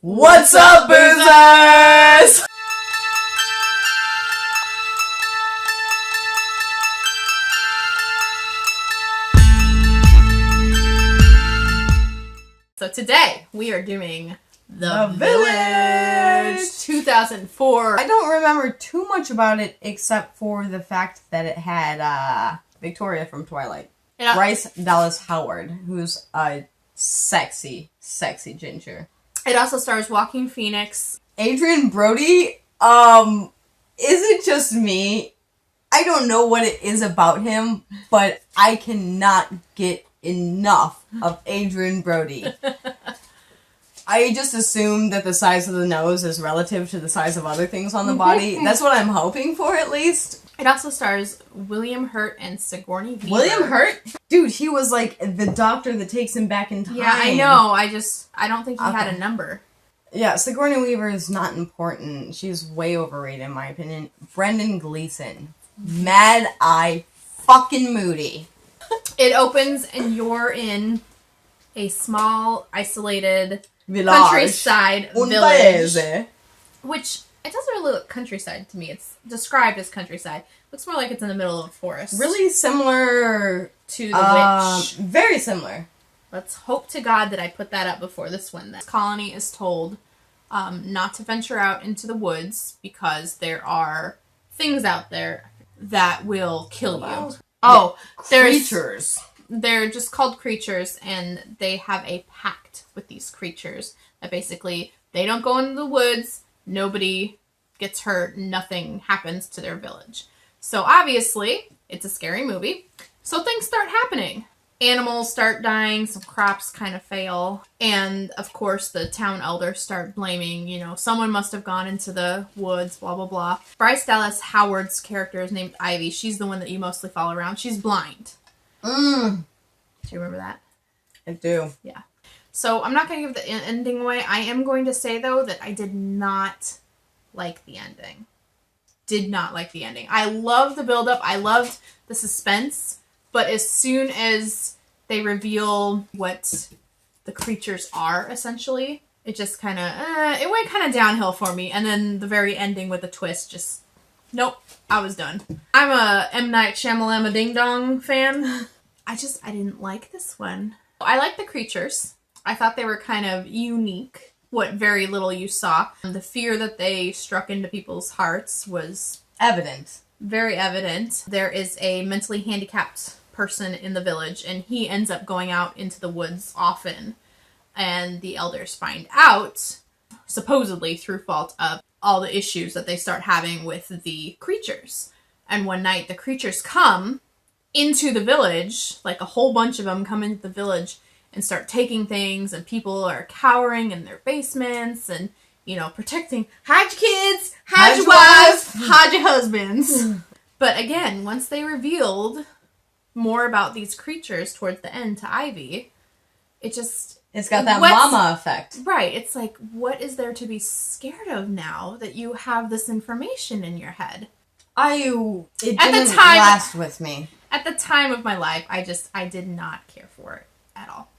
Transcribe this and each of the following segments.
What's up, boozers? So today we are doing The Village 2004. I don't remember too much about it except for the fact that it had Victoria from Twilight. Bryce Dallas Howard, who's a sexy, sexy ginger. It also stars Joaquin Phoenix. Adrien Brody, is it just me? I don't know what it is about him, but I cannot get enough of Adrien Brody. I just assume that the size of the nose is relative to the size of other things on the body. That's what I'm hoping for, at least. It also stars William Hurt and Sigourney Weaver. William Hurt? Dude, he was like the doctor that takes him back in time. Yeah, I know. I don't think he had a number. Yeah, Sigourney Weaver is not important. She's way overrated, in my opinion. Brendan Gleeson. Mad Eye fucking Moody. It opens and you're in a small, isolated Village. countryside village. Paese. Which, it doesn't really look countryside to me. It's described as countryside. Looks more like it's in the middle of a forest. Really similar to The Witch. Very similar. Let's hope to God that I put that up before this one. This colony is told not to venture out into the woods because there are things out there that will kill you. Oh, creatures. They're just called creatures, and they have a pact with these creatures that basically they don't go into the woods, nobody gets hurt, nothing happens to their village. So obviously, it's a scary movie. So things start happening. Animals start dying, some crops kind of fail, and of course the town elders start blaming, someone must have gone into the woods, blah, blah, blah. Bryce Dallas Howard's character is named Ivy. She's the one that you mostly follow around. She's blind. Do you remember that? I do. Yeah. So I'm not going to give the ending away. I am going to say, though, that I did not like the ending. Did not like the ending. I loved the build-up. I loved the suspense. But as soon as they reveal what the creatures are, essentially, it just kind of, it went kind of downhill for me. And then the very ending with the twist just, nope, I was done. I'm a M. Night Shyamalan Ding Dong fan. I didn't like this one. I like the creatures. I thought they were kind of unique, what very little you saw. The fear that they struck into people's hearts was evident. Very evident. There is a mentally handicapped person in the village, and he ends up going out into the woods often. And the elders find out, supposedly through fault of all the issues that they start having with the creatures. And one night, the creatures come into the village, like a whole bunch of them come into the village and start taking things, and people are cowering in their basements and, protecting. Hide your kids, hide your wives, hide your husbands. But again, once they revealed more about these creatures towards the end to Ivy, it's got that mama effect. Right. It's like, what is there to be scared of now that you have this information in your head? It didn't last with me. At the time of my life, I did not care for it at all.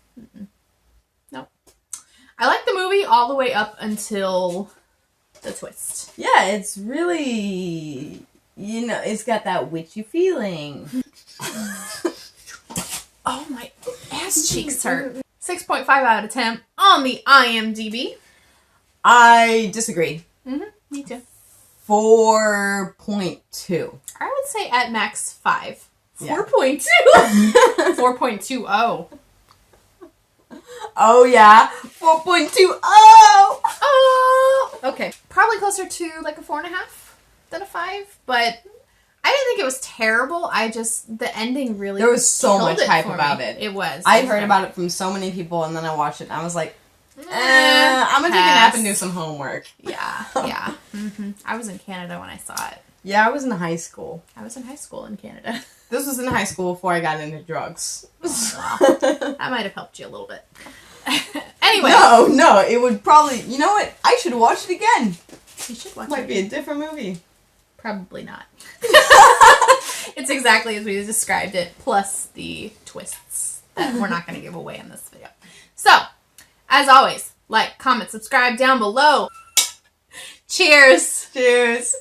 Nope. I liked the movie all the way up until the twist. Yeah, it's really, it's got that witchy feeling. Oh, my ass cheeks hurt. 6.5 out of 10 on the IMDb. I disagree. Me too. 4.2. I would say at max 5. Yeah. 4.2. 4.20. Oh, yeah. 4.20. Oh! Okay. Probably closer to like a 4.5 than a 5, but I didn't think it was terrible. The ending really there was so much hype about it. It was. I heard about it from so many people, and then I watched it, and I was like, I'm going to take a nap and do some homework. Yeah. I was in Canada when I saw it. Yeah, I was in high school. I was in high school in Canada. This was in high school before I got into drugs. Oh, wow. That might have helped you a little bit. Anyway. No, it would probably... You know what? I should watch it again. You should watch it. Might be a different movie. Probably not. It's exactly as we described it, plus the twists that we're not going to give away in this video. So, as always, Like, comment, subscribe down below. Cheers! Cheers!